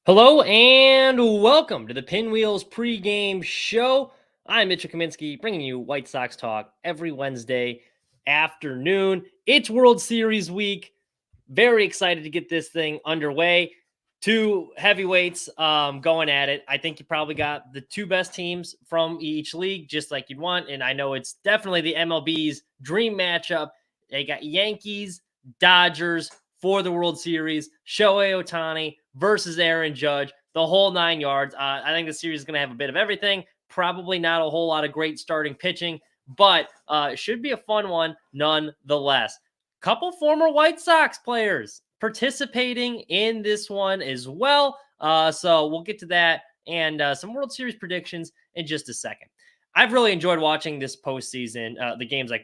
Hello and welcome to the Pinwheels pregame show. I'm Mitchell Kaminski, bringing you White Sox talk every Wednesday afternoon. It's World Series week. Very excited to get this thing underway. Two heavyweights going at it. I think you probably got the two best teams from each league, just like you'd want. And I know it's definitely the MLB's dream matchup. They got Yankees, Dodgers for the World Series. Shohei Ohtani versus Aaron Judge, the whole 9 yards. I think the series is going to have a bit of everything. Probably not a whole lot of great starting pitching, but it should be a fun one nonetheless. Couple former White Sox players participating in this one as well. So we'll get to that and some World Series predictions in just a second. I've really enjoyed watching this postseason, the games I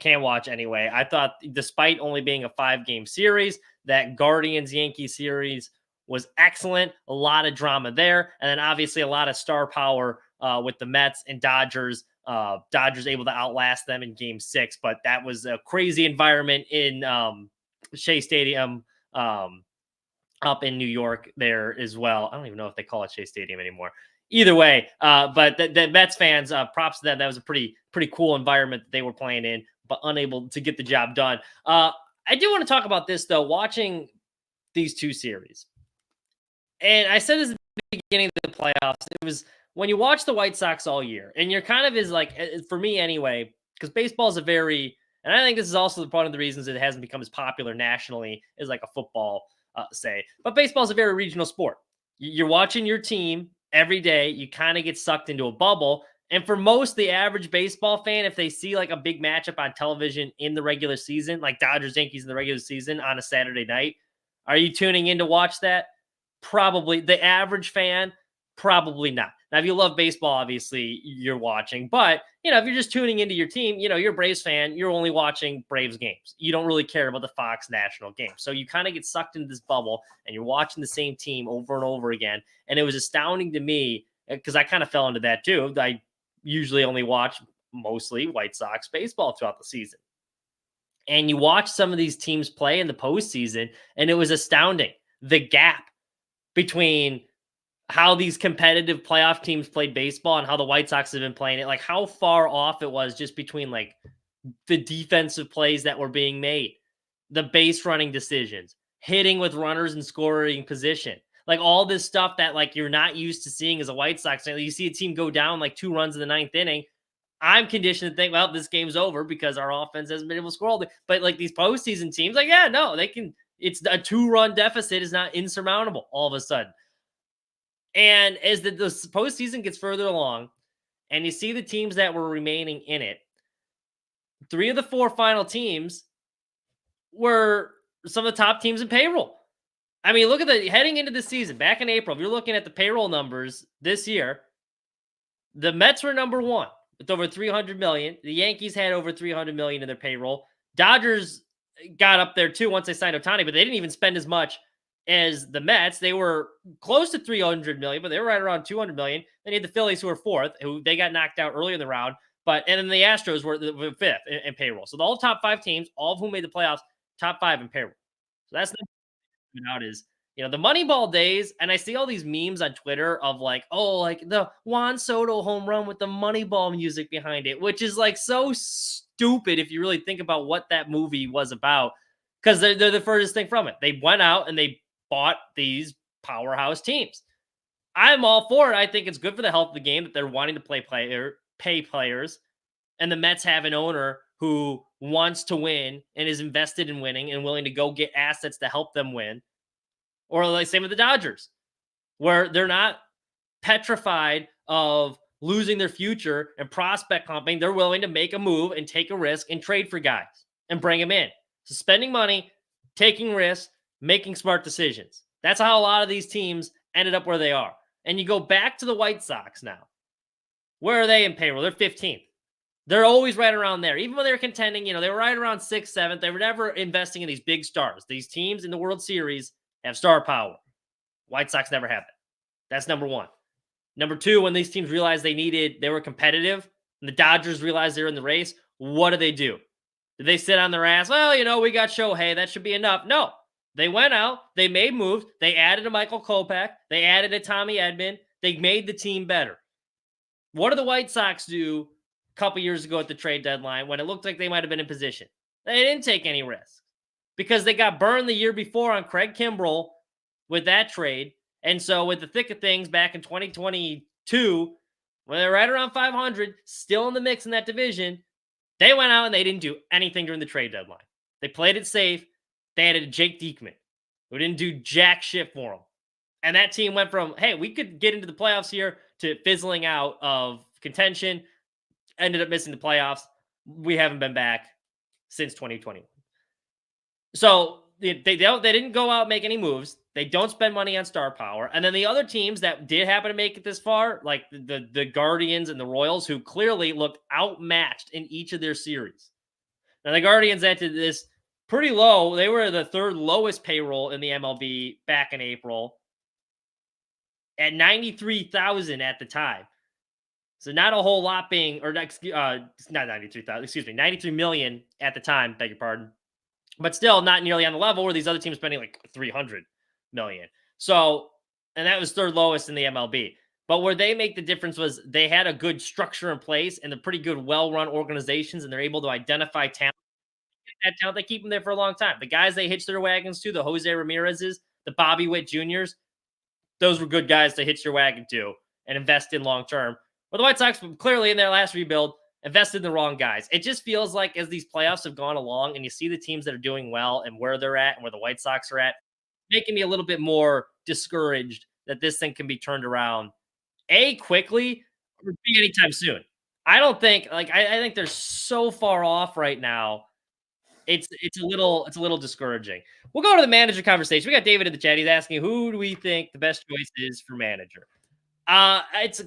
can watch anyway. I thought, despite only being a 5-game series, that Guardians Yankees series was excellent. A lot of drama there, and then obviously a lot of star power with the Mets and Dodgers. Dodgers able to outlast them in Game 6, but that was a crazy environment in Shea Stadium up in New York there as well. I don't even know if they call it Shea Stadium anymore. Either way, but the Mets fans, props to them. That was a pretty cool environment that they were playing in, but unable to get the job done. I do want to talk about this though. Watching these two series, and I said this at the beginning of the playoffs. It was when you watch the White Sox all year, and you're kind of is like, for me anyway, because baseball is a very, and I think this is also one of the reasons it hasn't become as popular nationally as like a football, say. But baseball is a very regional sport. You're watching your team every day. You kind of get sucked into a bubble. And for most, the average baseball fan, if they see like a big matchup on television in the regular season, like Dodgers Yankees in the regular season on a Saturday night, are you tuning in to watch that? Probably. The average fan, probably not. Now, if you love baseball, obviously you're watching, but if you're just tuning into your team, you're a Braves fan, you're only watching Braves games. You don't really care about the Fox national game. So you kind of get sucked into this bubble and you're watching the same team over and over again. And it was astounding to me because I kind of fell into that too. I usually only watch mostly White Sox baseball throughout the season. And you watch some of these teams play in the postseason, and it was astounding. The gap between how these competitive playoff teams played baseball and how the White Sox have been playing it, like how far off it was just between like the defensive plays that were being made, the base running decisions, hitting with runners in scoring position, like all this stuff that like you're not used to seeing as a White Sox fan. You see a team go down like 2 runs in the 9th inning. I'm conditioned to think, well, this game's over because our offense hasn't been able to score all day. But like these postseason teams, like, yeah, no, they can. It's a 2-run deficit is not insurmountable all of a sudden. And as the postseason gets further along, and you see the teams that were remaining in it, 3 of the 4 final teams were some of the top teams in payroll. I mean, look at the heading into the season back in April. If you're looking at the payroll numbers this year, the Mets were number 1 with over 300 million. The Yankees had over 300 million in their payroll. Dodgers got up there too once they signed Ohtani, but they didn't even spend as much as the Mets. They were close to 300 million, but they were right around 200 million. Then you had the Phillies, who were 4th, who they got knocked out earlier in the round. And then the Astros were the 5th in payroll. So the all top 5 teams, all of whom made the playoffs, top 5 in payroll. So that's out is the Moneyball days, and I see all these memes on Twitter of like, oh, like the Juan Soto home run with the Moneyball music behind it, which is like so stupid if you really think about what that movie was about, because they're the furthest thing from it. They went out and they bought these powerhouse teams. I'm all for it. I think it's good for the health of the game that they're wanting to pay players, and the Mets have an owner who wants to win and is invested in winning and willing to go get assets to help them win. Or like same with the Dodgers, where they're not petrified of losing their future and prospect comping. They're willing to make a move and take a risk and trade for guys and bring them in. So spending money, taking risks, making smart decisions. That's how a lot of these teams ended up where they are. And you go back to the White Sox now. Where are they in payroll? They're 15th. They're always right around there. Even when they were contending, they were right around 6th, 7th. They were never investing in these big stars. These teams in the World Series have star power. White Sox never have it. That's number 1. Number 2, when these teams realized they were competitive, and the Dodgers realized they were in the race, what do? Did they sit on their ass? Well, we got Shohei. That should be enough. No. They went out, they made moves, they added a Michael Kopech, they added a Tommy Edman, they made the team better. What did the White Sox do a couple years ago at the trade deadline when it looked like they might have been in position? They didn't take any risks because they got burned the year before on Craig Kimbrell with that trade. And so, with the thick of things back in 2022, when they're right around 500, still in the mix in that division, they went out and they didn't do anything during the trade deadline. They played it safe. They added Jake Diekman, who didn't do jack shit for them. And that team went from, hey, we could get into the playoffs here to fizzling out of contention, ended up missing the playoffs. We haven't been back since 2021. So they didn't go out and make any moves. They don't spend money on star power. And then the other teams that did happen to make it this far, like the Guardians and the Royals, who clearly looked outmatched in each of their series. Now the Guardians entered this pretty low. They were the third lowest payroll in the MLB back in April at 93,000 at the time. So not a whole lot being, or not 93,000, excuse me, 93 million at the time, beg your pardon. But still not nearly on the level where these other teams spending like 300 million. So, and that was third lowest in the MLB. But where they make the difference was they had a good structure in place and the pretty good, well-run organizations, and they're able to identify talent. That talent, they keep them there for a long time. The guys they hitch their wagons to, the Jose Ramirez's, the Bobby Witt Juniors, those were good guys to hitch your wagon to and invest in long term. But the White Sox, clearly in their last rebuild, invested in the wrong guys. It just feels like as these playoffs have gone along and you see the teams that are doing well and where they're at and where the White Sox are at, making me a little bit more discouraged that this thing can be turned around quickly or B anytime soon. I don't think I think they're so far off right now. It's a little discouraging. We'll go to the manager conversation. We got David in the chat. He's asking who do we think the best choice is for manager. That's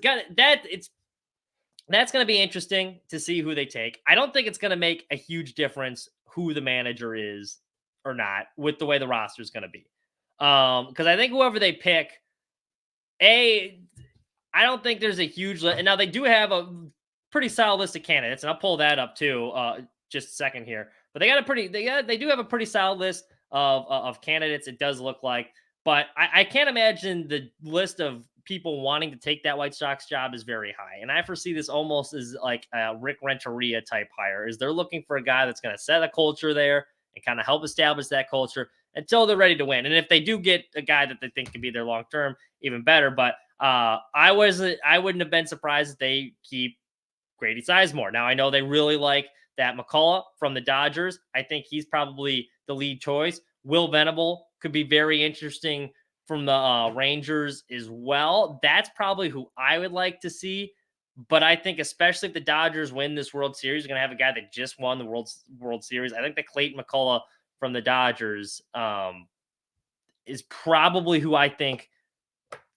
going to be interesting to see who they take. I don't think it's going to make a huge difference who the manager is or not with the way the roster is going to be. Because I think whoever they pick, I don't think there's a huge list. And now they do have a pretty solid list of candidates, and I'll pull that up too. Just a second here, but they do have a pretty solid list of candidates. It does look like, but I can't imagine the list of people wanting to take that White Sox job is very high. And I foresee this almost as like a Rick Renteria type hire, is they're looking for a guy that's going to set a culture there and kind of help establish that culture until they're ready to win. And if they do get a guy that they think can be their long-term, even better. But I wouldn't have been surprised if they keep Grady Sizemore. Now I know they really like that McCullough from the Dodgers. I think he's probably the lead choice. Will Venable could be very interesting from the Rangers as well. That's probably who I would like to see. But I think especially if the Dodgers win this World Series, you're going to have a guy that just won the World Series. I think that Clayton McCullough from the Dodgers is probably who I think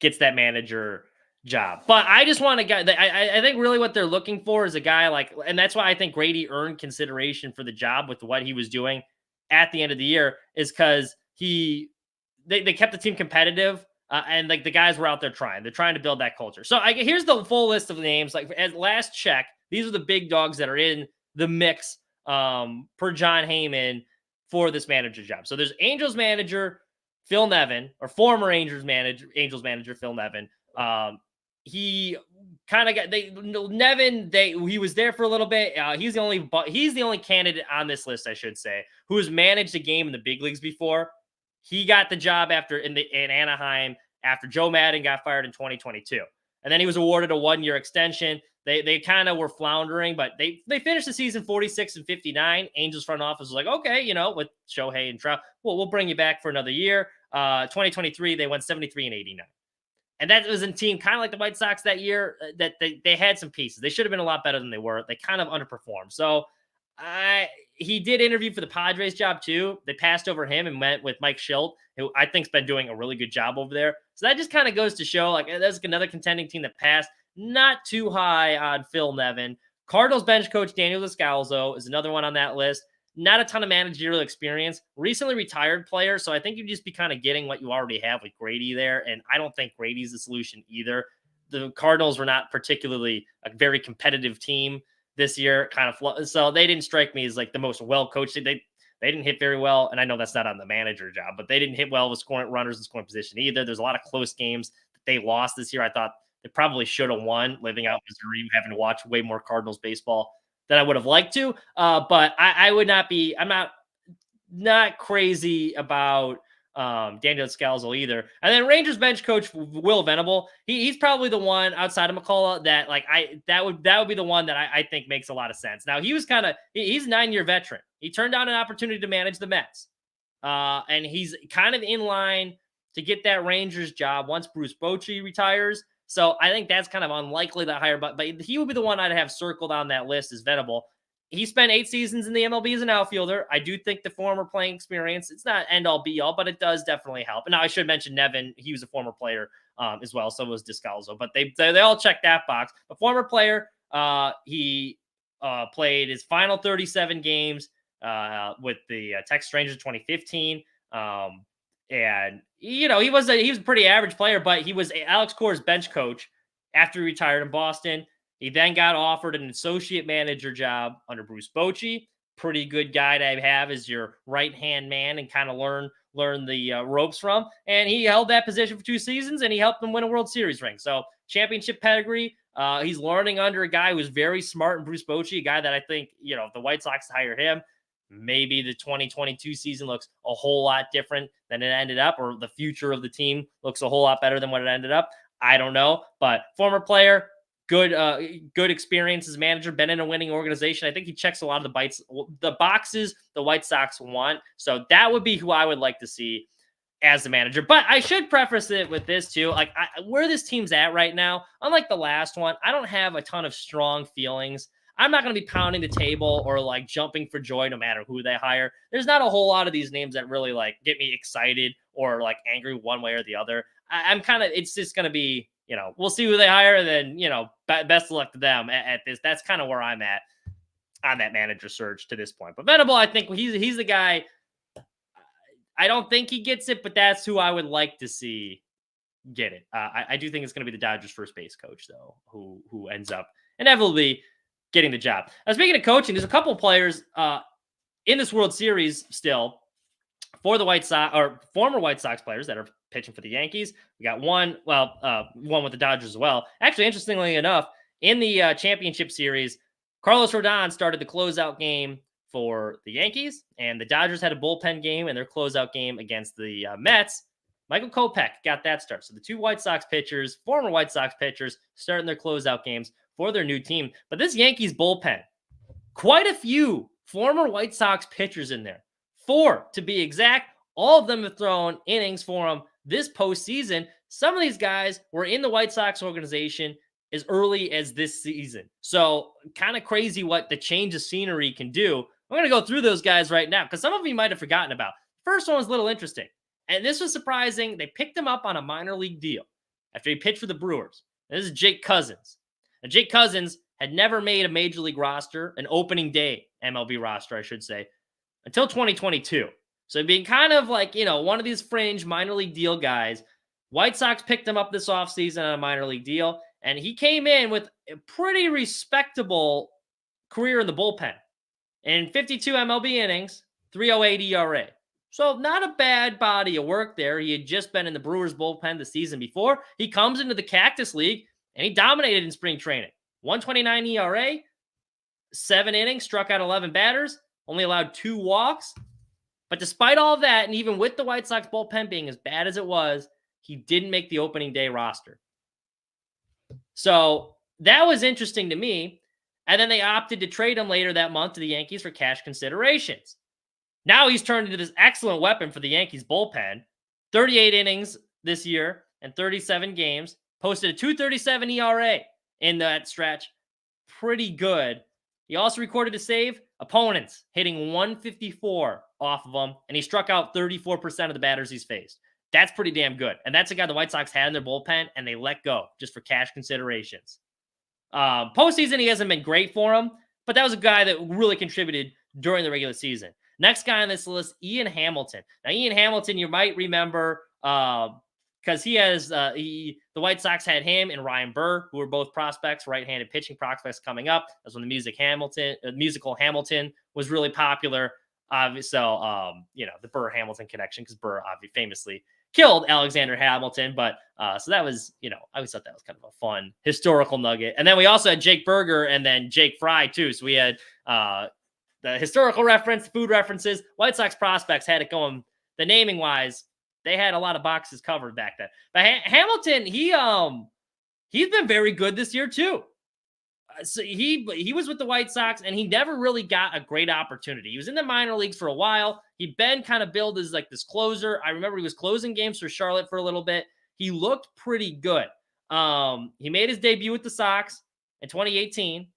gets that manager job. But I just want a guy that I think really what they're looking for is a guy like, and that's why I think Grady earned consideration for the job with what he was doing at the end of the year, is because they kept the team competitive and like the guys were out there trying. They're trying to build that culture. So here's the full list of names. Like as last check, these are the big dogs that are in the mix per John Heyman for this manager job. So there's Angels manager Phil Nevin, or former Angels manager Phil Nevin. He kind of got Nevin. He was there for a little bit. He's the only candidate on this list, I should say, who has managed a game in the big leagues before. He got the job in Anaheim after Joe Maddon got fired in 2022, and then he was awarded a 1-year extension. They kind of were floundering, but they finished the season 46-59. Angels front office was like, okay, with Shohei and Trout, we'll bring you back for another year. 2023, they went 73-89. And that was a team kind of like the White Sox that year that they had some pieces. They should have been a lot better than they were. They kind of underperformed. So he did interview for the Padres job too. They passed over him and went with Mike Schilt, who I think's been doing a really good job over there. So that just kind of goes to show, like, there's another contending team that passed. Not too high on Phil Nevin. Cardinals bench coach Daniel Descalzo is another one on that list. Not a ton of managerial experience. Recently retired player, so I think you'd just be kind of getting what you already have with Grady there, and I don't think Grady's the solution either. The Cardinals were not particularly a very competitive team this year, so they didn't strike me as like the most well-coached. They didn't hit very well. And I know that's not on the manager job, but they didn't hit well with scoring runners in scoring position either. There's a lot of close games that they lost this year. I thought they probably should have won living out in Missouri, having to watch way more Cardinals baseball than I would have liked to. But I would not be, I'm not crazy about Daniel Scalzo either. And then Rangers bench coach Will Venable, he's probably the one outside of McCullough that that would be the one that I think makes a lot of sense. Now he's a 9-year veteran. He turned down an opportunity to manage the Mets. And he's kind of in line to get that Rangers job once Bruce Bochy retires. So I think that's kind of unlikely to hire, but he would be the one I'd have circled on that list as Venable. He spent 8 seasons in the MLB as an outfielder. I do think the former playing experience, it's not end all be all, but it does definitely help. And now I should mention Nevin. He was a former player as well. So was Descalzo, but they all check that box. A former player, he played his final 37 games with the Texas Rangers in 2015. And he was a pretty average player, but he was Alex Cora's bench coach after he retired in Boston. He then got offered an associate manager job under Bruce Bochy. Pretty good guy to have as your right-hand man and kind of learn the ropes from. And he held that position for 2 seasons, and he helped them win a World Series ring. So championship pedigree. He's learning under a guy who's very smart in Bruce Bochy, a guy that I think, if the White Sox hire him, maybe the 2022 season looks a whole lot different than it ended up, or the future of the team looks a whole lot better than what it ended up. I don't know, but former player, good experience as manager, been in a winning organization. I think he checks a lot of the boxes the White Sox want. So that would be who I would like to see as the manager. But I should preface it with this too. Where this team's at right now, unlike the last one, I don't have a ton of strong feelings. I'm not going to be pounding the table or jumping for joy no matter who they hire. There's not a whole lot of these names that really get me excited or angry one way or the other. It's just going to be, we'll see who they hire. And then, best of luck to them at this. That's kind of where I'm at on that manager search to this point. But Venable, I think he's the guy. I don't think he gets it, but that's who I would like to see get it. I do think it's going to be the Dodgers first base coach, though, who ends up inevitably getting the job. Now, speaking of coaching, there's a couple of players in this World Series still for the White Sox, or former White Sox players that are pitching for the Yankees. We got one with the Dodgers as well. Actually, interestingly enough, in the championship series, Carlos Rodon started the closeout game for the Yankees, and the Dodgers had a bullpen game in their closeout game against the Mets. Michael Kopech got that start. So the 2 White Sox pitchers, former White Sox pitchers, starting their closeout games for their new team. But this Yankees bullpen, quite a few former White Sox pitchers in there. 4 to be exact. All of them have thrown innings for them this postseason. Some of these guys were in the White Sox organization as early as this season. So kind of crazy what the change of scenery can do. I'm going to go through those guys right now because some of you might have forgotten about. First one was a little interesting. And this was surprising. They picked him up on a minor league deal after he pitched for the Brewers. This is Jake Cousins. Now, Jake Cousins had never made a major league roster, an opening day MLB roster, I should say, until 2022. So being kind of one of these fringe minor league deal guys, White Sox picked him up this offseason on a minor league deal, and he came in with a pretty respectable career in the bullpen. In 52 MLB innings, 3.08 ERA. So not a bad body of work there. He had just been in the Brewers bullpen the season before. He comes into the Cactus League, and he dominated in spring training. 1.29 ERA, 7 innings, struck out 11 batters, only allowed 2 walks. But despite all of that, and even with the White Sox bullpen being as bad as it was, he didn't make the opening day roster. So that was interesting to me. And then they opted to trade him later that month to the Yankees for cash considerations. Now he's turned into this excellent weapon for the Yankees bullpen. 38 innings this year and 37 games. Posted a 2.37 ERA in that stretch. Pretty good. He also recorded a save. Opponents hitting 154 off of him, and he struck out 34% of the batters he's faced. That's pretty damn good. And that's a guy the White Sox had in their bullpen, and they let go just for cash considerations. Postseason, he hasn't been great for him, but that was a guy that really contributed during the regular season. Next guy on this list, Ian Hamilton. Now, Ian Hamilton, you might remember because the White Sox had him and Ryan Burr, who were both prospects, right-handed pitching prospects coming up. That's when the musical Hamilton was really popular. The Burr Hamilton connection, because Burr obviously famously killed Alexander Hamilton. But so that was, I always thought that was kind of a fun historical nugget. And then we also had Jake Berger and then Jake Fry too. So we had the historical reference, food references. White Sox prospects had it going. The naming wise, they had a lot of boxes covered back then. But Hamilton, he's been very good this year too. So he was with the White Sox, and he never really got a great opportunity. He was in the minor leagues for a while. He'd been kind of billed as like this closer. I remember he was closing games for Charlotte for a little bit. He looked pretty good. He made his debut with the Sox in 2018,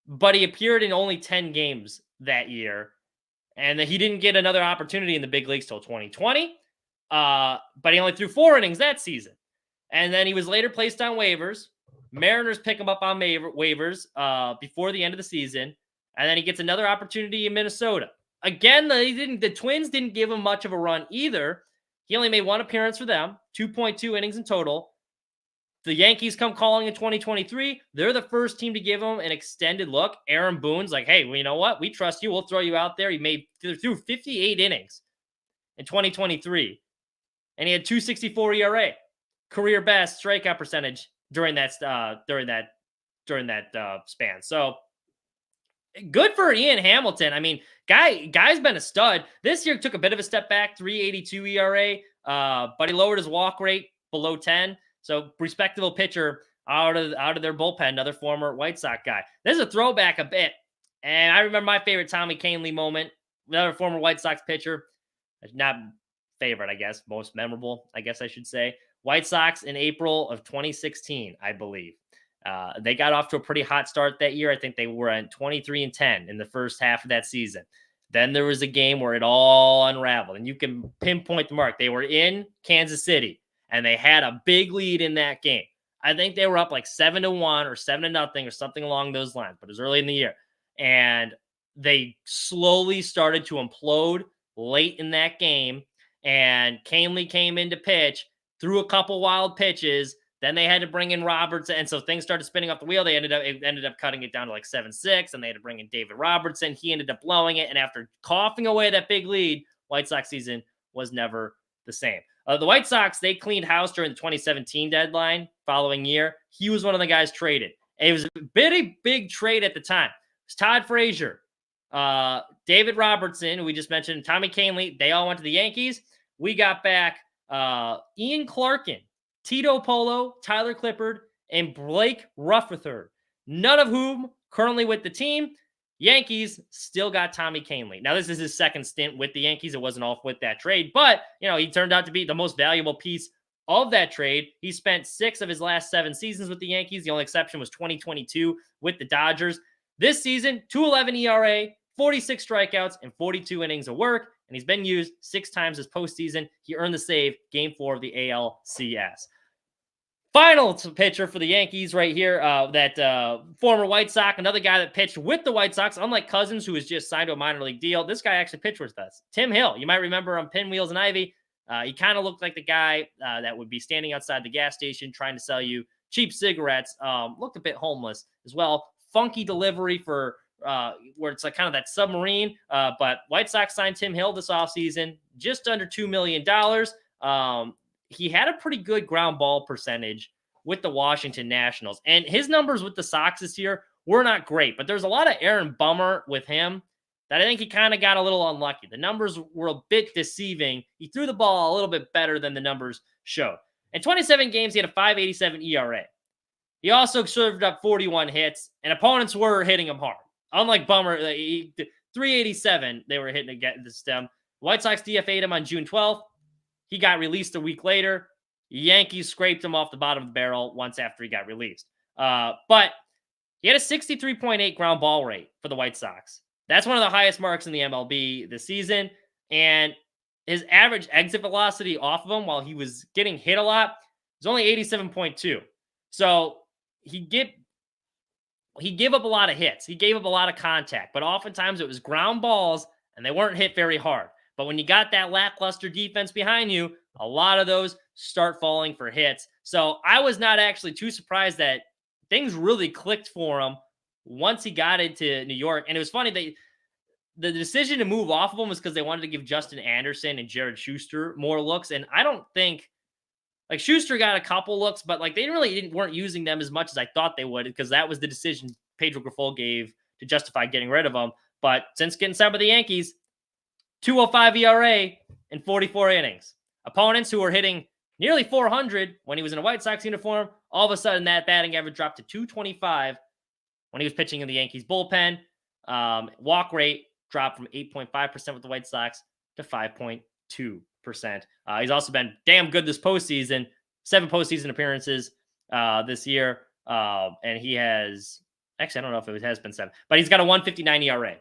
but he appeared in only 10 games that year, and he didn't get another opportunity in the big leagues till 2020. But he only threw 4 innings that season, and then he was later placed on waivers. Mariners pick him up on waivers before the end of the season, and then he gets another opportunity in Minnesota. Again, the Twins didn't give him much of a run either. He only made 1 appearance for them, 2.2 innings in total. The Yankees come calling in 2023. They're the first team to give him an extended look. Aaron Boone's like, hey, well, you know what? We trust you. We'll throw you out there. He threw 58 innings in 2023, and he had 2.64 ERA, career best strikeout percentage during that span. So good for Ian Hamilton. I mean, guy's been a stud. This year took a bit of a step back, 3.82 ERA, but he lowered his walk rate below 10. So respectable pitcher out of their bullpen, another former White Sox guy. This is a throwback a bit. And I remember my favorite Tommy Kahnle moment, another former White Sox pitcher. Not favorite, I guess, most memorable, I guess I should say. White Sox in April of 2016, I believe. They got off to a pretty hot start that year. I think they were at 23-10 in the first half of that season. Then there was a game where it all unraveled, and you can pinpoint the mark. They were in Kansas City, and they had a big lead in that game. I think they were up like 7-1 or 7-0 or something along those lines, but it was early in the year. And they slowly started to implode late in that game, and Kahnle came in to pitch, threw a couple wild pitches. Then they had to bring in Robertson, and so things started spinning off the wheel. It ended up cutting it down to like 7-6, and they had to bring in David Robertson. He ended up blowing it, and after coughing away that big lead, White Sox season was never the same. The White Sox, they cleaned house during the 2017 deadline following year. He was one of the guys traded. It was a very big trade at the time. It was Todd Frazier, David Robertson, who we just mentioned, Tommy Kahnle. They all went to the Yankees. We got back Ian Clarkin, Tito Polo, Tyler Clippard, and Blake Rutherford, none of whom currently with the team. Yankees still got Tommy Kahnle. Now, this is his second stint with the Yankees. It wasn't all with that trade, but, he turned out to be the most valuable piece of that trade. He spent 6 of his last 7 seasons with the Yankees. The only exception was 2022 with the Dodgers. This season, 2.11 ERA, 46 strikeouts, and 42 innings of work, and he's been used 6 times this postseason. He earned the save, Game 4 of the ALCS. Final pitcher for the Yankees right here, that former White Sox, another guy that pitched with the White Sox, unlike Cousins, who was just signed to a minor league deal. This guy actually pitched with us. Tim Hill, you might remember on Pinwheels and Ivy. He kind of looked like the guy that would be standing outside the gas station trying to sell you cheap cigarettes. Looked a bit homeless as well. Funky delivery for where it's like kind of that submarine. But White Sox signed Tim Hill this offseason, just under $2 million. He had a pretty good ground ball percentage with the Washington Nationals. And his numbers with the Sox this year were not great, but there's a lot of Aaron Bummer with him that I think he kind of got a little unlucky. The numbers were a bit deceiving. He threw the ball a little bit better than the numbers showed. In 27 games, he had a 5.87 ERA. He also served up 41 hits, and opponents were hitting him hard. Unlike Bummer, 387, they were hitting to get the stem. White Sox DFA'd him on June 12th. He got released a week later. Yankees scraped him off the bottom of the barrel once after he got released. But he had a 63.8 ground ball rate for the White Sox. That's one of the highest marks in the MLB this season. And his average exit velocity off of him while he was getting hit a lot was only 87.2. So he gave up a lot of hits. He gave up a lot of contact, but oftentimes it was ground balls and they weren't hit very hard. But when you got that lackluster defense behind you, a lot of those start falling for hits. So I was not actually too surprised that things really clicked for him once he got into New York. And it was funny that the decision to move off of him was because they wanted to give Justin Anderson and Jared Schuster more looks. And I don't think like Schuster got a couple looks, but like they weren't using them as much as I thought they would because that was the decision Pedro Grifol gave to justify getting rid of him. But since getting signed by the Yankees, 2.05 ERA in 44 innings. Opponents who were hitting nearly 400 when he was in a White Sox uniform, all of a sudden that batting average dropped to 225 when he was pitching in the Yankees bullpen. Walk rate dropped from 8.5% with the White Sox to 5.2%. He's also been damn good this postseason, 7 postseason appearances this year. And he has, actually, I don't know if it has been 7, but he's got a 159 ERA,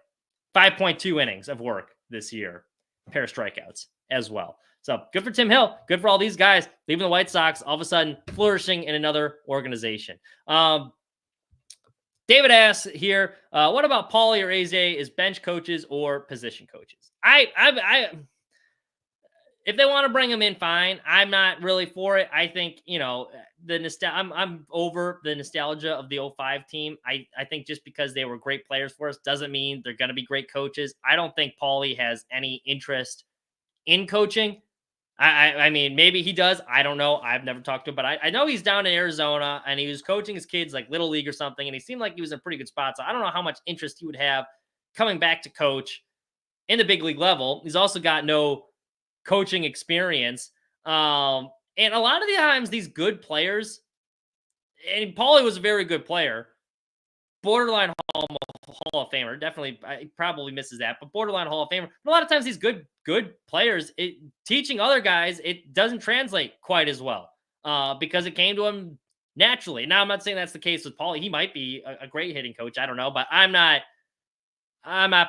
5.2 innings of work this year, pair of strikeouts as well. So good for Tim Hill. Good for all these guys leaving the White Sox, all of a sudden flourishing in another organization. David asks here, what about Paulie or AJ as bench coaches or position coaches? If they want to bring him in, fine. I'm not really for it. I think, I'm over the nostalgia of the 05 team. I think just because they were great players for us doesn't mean they're going to be great coaches. I don't think Paulie has any interest in coaching. I mean, maybe he does. I don't know. I've never talked to him, but I know he's down in Arizona and he was coaching his kids like Little League or something. And he seemed like he was in a pretty good spot. So I don't know how much interest he would have coming back to coach in the big league level. He's also got no coaching experience. And a lot of the times these good players, and Paulie was a very good player, borderline Hall of Famer, definitely, probably misses that, but borderline Hall of Famer. But a lot of times these good players, teaching other guys, it doesn't translate quite as well because it came to him naturally. Now, I'm not saying that's the case with Paulie. He might be a great hitting coach. I don't know, but I'm not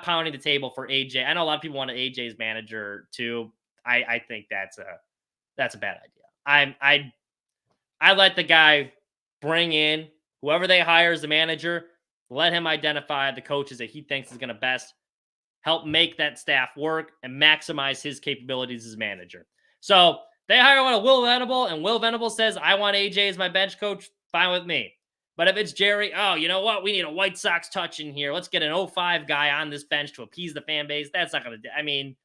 pounding the table for AJ. I know a lot of people want AJ's manager too. I think that's a bad idea. I let the guy bring in whoever they hire as the manager. Let him identify the coaches that he thinks is going to best help make that staff work and maximize his capabilities as manager. So they hire one of Will Venable, and Will Venable says, I want AJ as my bench coach. Fine with me. But if it's Jerry, oh, you know what? We need a White Sox touch in here. Let's get an 05 guy on this bench to appease the fan base. That's not going to do. I mean,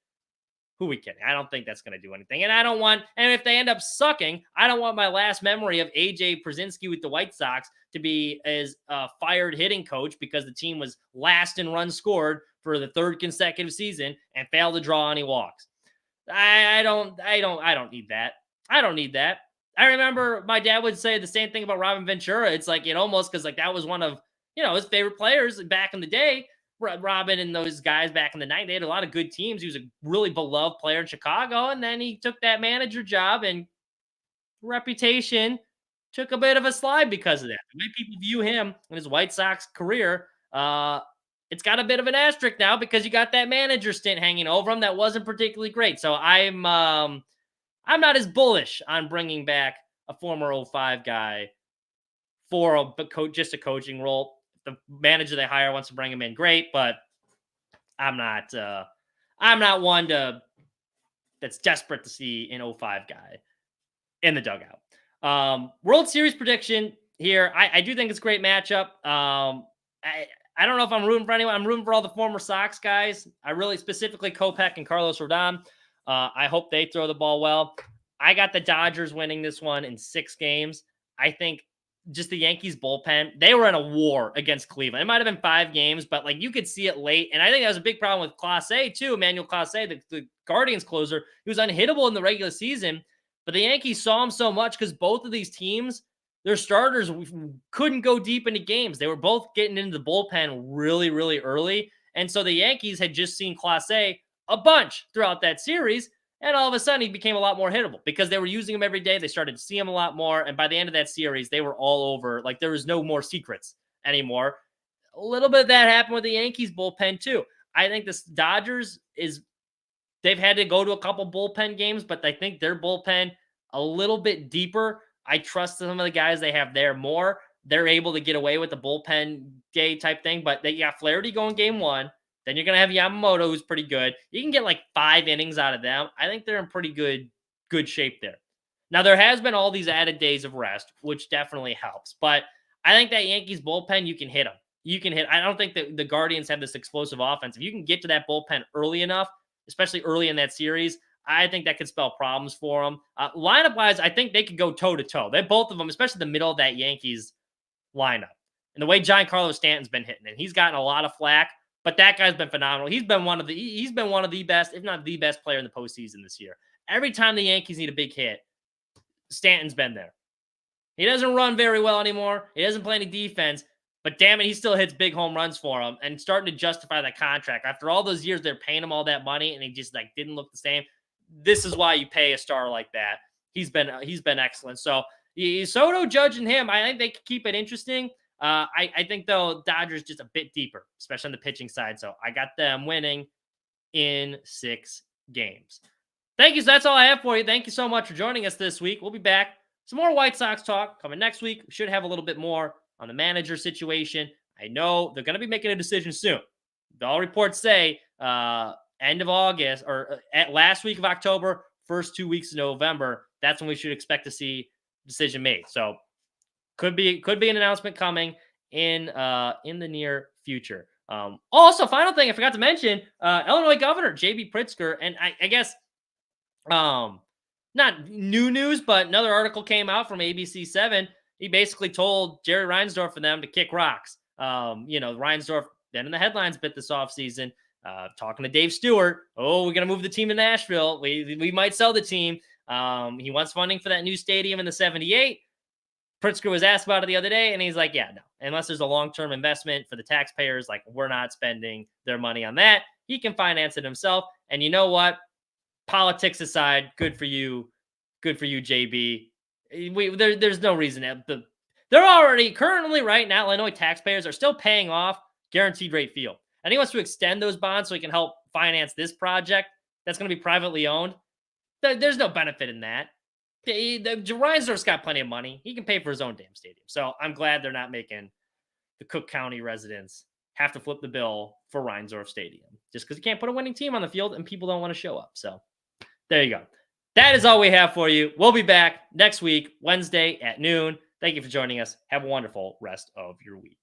who are we kidding? I don't think that's going to do anything. And if they end up sucking, I don't want my last memory of AJ Przinsky with the White Sox to be as a fired hitting coach because the team was last in runs scored for the 3rd consecutive season and failed to draw any walks. I don't need that. I don't need that. I remember my dad would say the same thing about Robin Ventura. It's like, almost because like that was one of, his favorite players back in the day. Robin and those guys back in the night, they had a lot of good teams. He was a really beloved player in Chicago, and then he took that manager job, and reputation took a bit of a slide because of that. The way people view him in his White Sox career, it's got a bit of an asterisk now because you got that manager stint hanging over him that wasn't particularly great. So I'm not as bullish on bringing back a former 05 guy for just a coaching role. The manager they hire wants to bring him in, great, but I'm not one that's desperate to see an 05 guy in the dugout. World Series prediction here. I do think it's a great matchup. I don't know if I'm rooting for anyone. I'm rooting for all the former Sox guys. I really specifically Kopech and Carlos Rodon. I hope they throw the ball well. I got the Dodgers winning this one in 6 games. I think just the Yankees bullpen, they were in a war against Cleveland. It might have been 5 games, but like you could see it late. And I think that was a big problem with Clase too. Emmanuel Clase, the Guardians closer, he was unhittable in the regular season, but the Yankees saw him so much because both of these teams, their starters couldn't go deep into games. They were both getting into the bullpen really, really early. And so the Yankees had just seen Clase a bunch throughout that series. And all of a sudden, he became a lot more hittable because they were using him every day. They started to see him a lot more. And by the end of that series, they were all over. Like, there was no more secrets anymore. A little bit of that happened with the Yankees bullpen, too. I think the Dodgers they've had to go to a couple bullpen games, but I think their bullpen a little bit deeper. I trust some of the guys they have there more. They're able to get away with the bullpen gay type thing, but they got Flaherty going game 1. Then you're going to have Yamamoto, who's pretty good. You can get like 5 innings out of them. I think they're in pretty good shape there. Now, there has been all these added days of rest, which definitely helps. But I think that Yankees bullpen, you can hit them. you can hit. I don't think that the Guardians have this explosive offense. If you can get to that bullpen early enough, especially early in that series, I think that could spell problems for them. Lineup wise, I think they could go toe to toe. They're both of them, especially the middle of that Yankees lineup. And the way Giancarlo Stanton's been hitting it, he's gotten a lot of flack, but that guy's been phenomenal. He's been one of the best, if not the best player in the postseason this year. Every time the Yankees need a big hit, Stanton's been there. He doesn't run very well anymore. He doesn't play any defense, but damn it, he still hits big home runs for him and starting to justify that contract. After all those years, they're paying him all that money, and he just didn't look the same. This is why you pay a star like that. He's been excellent. So Soto, Judge, and him, I think they could keep it interesting. I think though Dodgers just a bit deeper, especially on the pitching side. So I got them winning in 6 games. Thank you. So that's all I have for you. Thank you so much for joining us this week. We'll be back. Some more White Sox talk coming next week. We should have a little bit more on the manager situation. I know they're going to be making a decision soon. All reports say end of August or at last week of October, first 2 weeks of November. That's when we should expect to see a decision made. So could be an announcement coming in the near future. Also, final thing I forgot to mention: Illinois Governor J.B. Pritzker, and I guess not new news, but another article came out from ABC7. He basically told Jerry Reinsdorf and them to kick rocks. Reinsdorf been in the headlines a bit this offseason, talking to Dave Stewart. Oh, we're going to move the team to Nashville. We might sell the team. He wants funding for that new stadium in the 78. Pritzker was asked about it the other day, and he's like, yeah, no. Unless there's a long-term investment for the taxpayers, we're not spending their money on that. He can finance it himself. And you know what? Politics aside, good for you, JB. There's no reason. They're already currently right now, Illinois taxpayers are still paying off Guaranteed Rate Field. And he wants to extend those bonds so he can help finance this project that's going to be privately owned. There's no benefit in that. Reinsdorf's got plenty of money. He can pay for his own damn stadium. So I'm glad they're not making the Cook County residents have to flip the bill for Reinsdorf Stadium just because you can't put a winning team on the field and people don't want to show up. So there you go. That is all we have for you. We'll be back next week, Wednesday at noon. Thank you for joining us. Have a wonderful rest of your week.